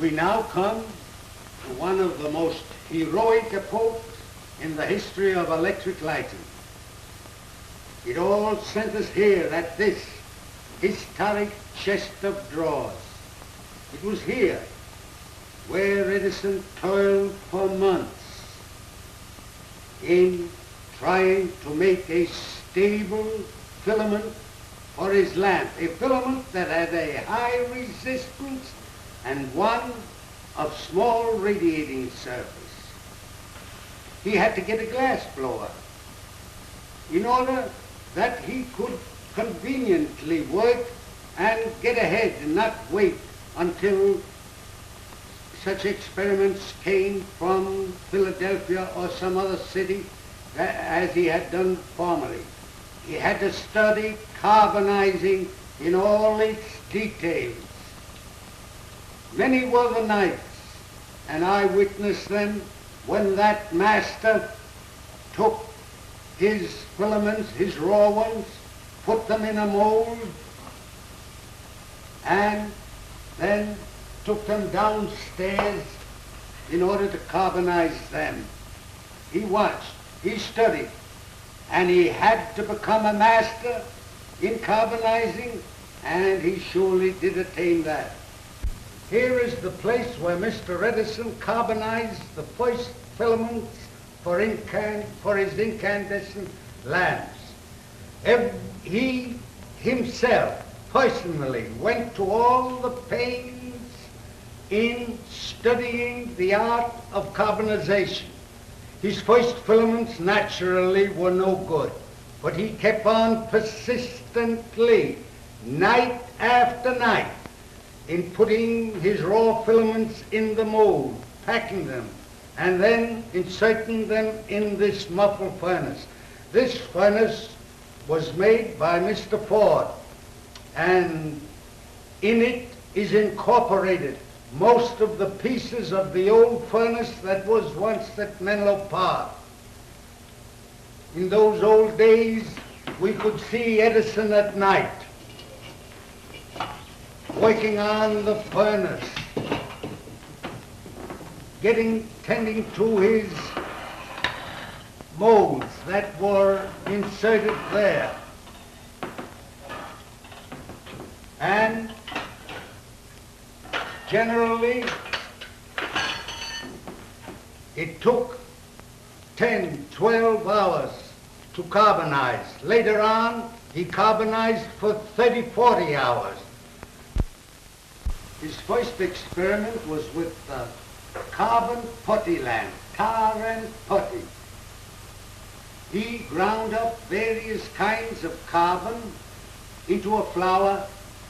We now come to one of the most heroic epochs in the history of electric lighting. It all centers here at this historic chest of drawers. It was here where Edison toiled for months in trying to make a stable filament for his lamp, a filament that had a high resistance and one of small radiating surface. He had to get a glass blower in order that he could conveniently work and get ahead and not wait until such experiments came from Philadelphia or some other city as he had done formerly. He had to study carbonizing in all its details. Many were the nights, and I witnessed them, when that master took his filaments, his raw ones, put them in a mold, and then took them downstairs in order to carbonize them. He watched, he studied, and he had to become a master in carbonizing, and he surely did attain that. Here is the place where Mr. Edison carbonized the first filaments for his incandescent lamps. He himself personally went to all the pains in studying the art of carbonization. His first filaments naturally were no good, but he kept on persistently, night after night, in putting his raw filaments in the mold, packing them, and then inserting them in this muffle furnace. This furnace was made by Mr. Ford, and in it is incorporated most of the pieces of the old furnace that was once at Menlo Park. In those old days, we could see Edison at night working on the furnace, tending to his molds that were inserted there. And generally, it took 10, 12 hours to carbonize. Later on, he carbonized for 30, 40 hours. His first experiment was with the carbon putty lamp, tar and putty. He ground up various kinds of carbon into a flour,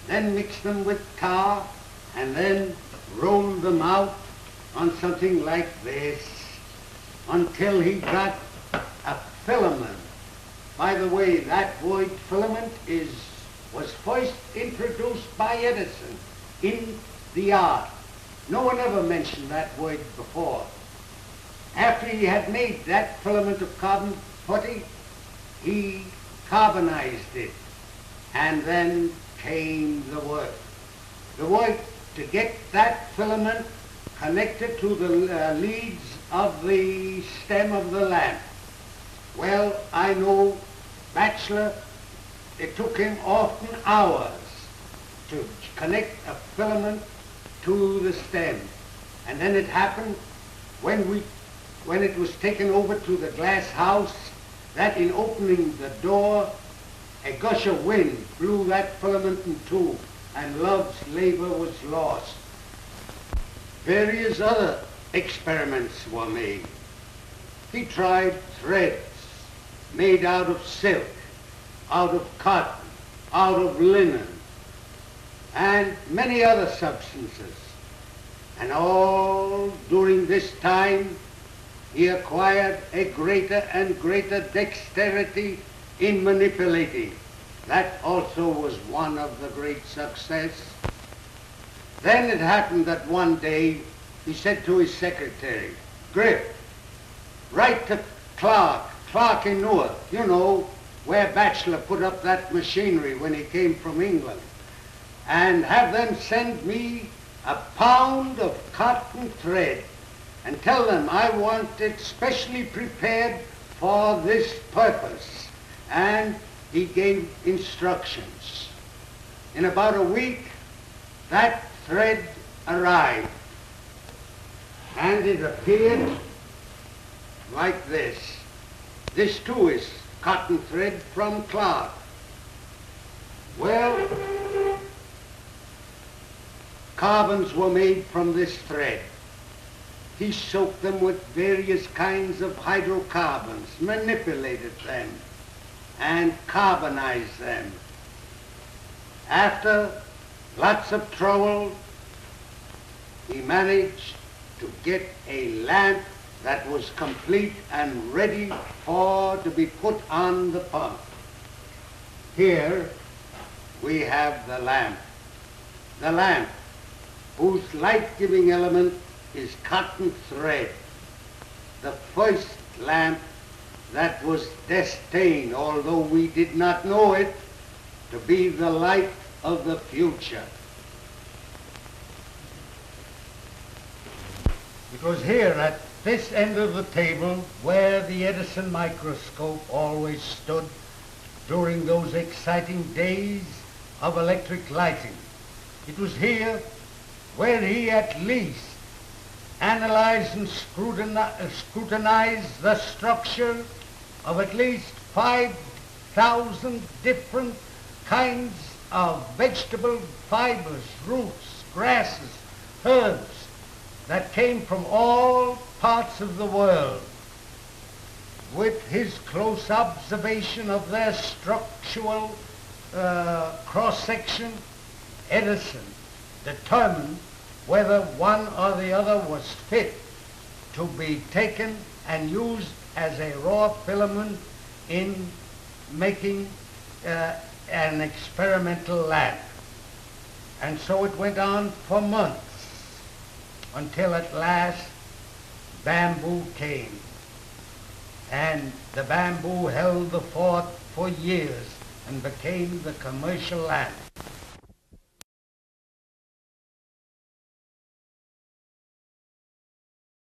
then mixed them with tar, and then rolled them out on something like this until he got a filament. By the way, that word filament was first introduced by Edison in the art. No one ever mentioned that word before. After he had made that filament of carbon putty, he carbonized it, and then came the work. The work to get that filament connected to the leads of the stem of the lamp. Well, I know Batchelor, it took him often hours to connect a filament to the stem. And then it happened when it was taken over to the glass house, that in opening the door, a gush of wind blew that filament in two, and Love's labor was lost. Various other experiments were made. He tried threads made out of silk, out of cotton, out of linen, and many other substances. And all during this time, he acquired a greater and greater dexterity in manipulating. That also was one of the great success. Then it happened that one day he said to his secretary, "Griff, write to Clark in Newark, you know, where Batchelor put up that machinery when he came from England, and have them send me a pound of cotton thread and tell them I want it specially prepared for this purpose. And he gave instructions. In about a week, that thread arrived, and it appeared like this. This too is cotton thread from cloth. Well, carbons were made from this thread. He soaked them with various kinds of hydrocarbons, manipulated them, and carbonized them. After lots of trouble, he managed to get a lamp that was complete and ready to be put on the pump. Here we have the lamp whose light-giving element is cotton thread, the first lamp that was destined, although we did not know it, to be the light of the future. It was here at this end of the table where the Edison microscope always stood during those exciting days of electric lighting. It was here where he at least analyzed and scrutinized the structure of at least 5,000 different kinds of vegetable fibers, roots, grasses, herbs that came from all parts of the world. With his close observation of their structural cross-section, Edison determined whether one or the other was fit to be taken and used as a raw filament in making an experimental lamp. And so it went on for months until at last bamboo came. And the bamboo held the fort for years and became the commercial lamp.